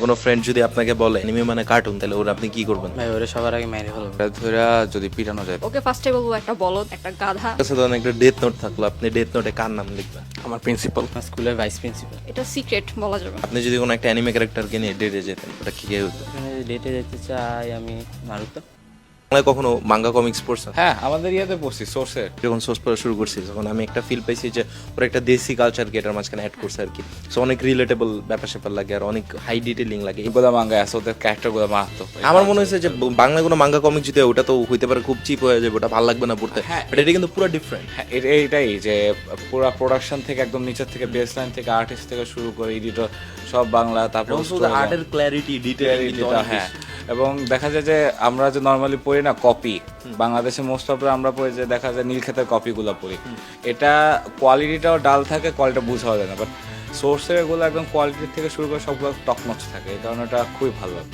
কোনো ফ্রেন্ড যদি আপনাকে বলে এনিমে মানে কার্টুন, তাহলে ওরা আপনি কি করবেন? ভাই ওরে সবার আগে মেরে ফেলবো। ধরে যদি পিটানো যায়। ওকে ফার্স্টে বলবো একটা বলদ, একটা গাধা। আচ্ছা, ধরেন একটা ডেথ নোট থাকলো, আপনি ডেথ নোটে কার নাম লিখবেন? আমার প্রিন্সিপাল। স্কুলের ভাইস প্রিন্সিপাল। এটা সিক্রেট বলা যাবে না। আপনি যদি কোনো একটা অ্যানিমে ক্যারেক্টারকে নিয়ে ডেটে যেতেন, ওটা কি হতো? ডেটে যেতে চাই আমি নারুতো। বাংলায় কখনো মাঙ্গা কমিক্স পড়ছেন? হ্যাঁ, আমাদের ইয়াতে পড়ছি সোর্সের। যখন সোর্স পড়া শুরু করছি, তখন আমি একটা ফিল পাইছি যে ওরা একটা দেশি কালচারকে এটার মাঝখানে অ্যাড করছে আর কি। সো অনেক রিলেটেবল ব্যাপার স্যাপার লাগে আর অনেক হাই ডিটেলিং লাগে। এগুলো মাঙ্গা আছে, ওদের ক্যারেক্টারগুলো মারাত্মক। আমার মনে হয়েছে যে বাংলা কোনো মাঙ্গা কমিক্স যদি হয়, ওটা তো হইতে পারে খুব চিপ হয়ে যাবে, ওটা ভালো লাগবে না পড়তে। হ্যাঁ। বাট এটা কিন্তু পুরো ডিফারেন্ট। হ্যাঁ, এইটাই যে পুরো প্রোডাকশন থেকে একদম নিচের থেকে বেস লাইন থেকে আর্টিস্ট থেকে শুরু করে এডিটর সব বাংলা, তারপর আর্টের ক্ল্যারিটি, ডিটেইলিং, হ্যাঁ। এবং দেখা যায় যে আমরা যে নর্মালি পড়ি না কপি, বাংলাদেশে মোস্ট অফ আমরা পড়ি যে দেখা যায় নীলক্ষেতের কপিগুলো পড়ি, এটা কোয়ালিটিটাও ডাল থাকে, কোয়ালিটি বোঝা যায় না। বাট সোর্সের এগুলো একদম কোয়ালিটি থেকে শুরু করে সবগুলো টপ নচ থাকে, এই কারণে এটা খুবই ভালো লাগে।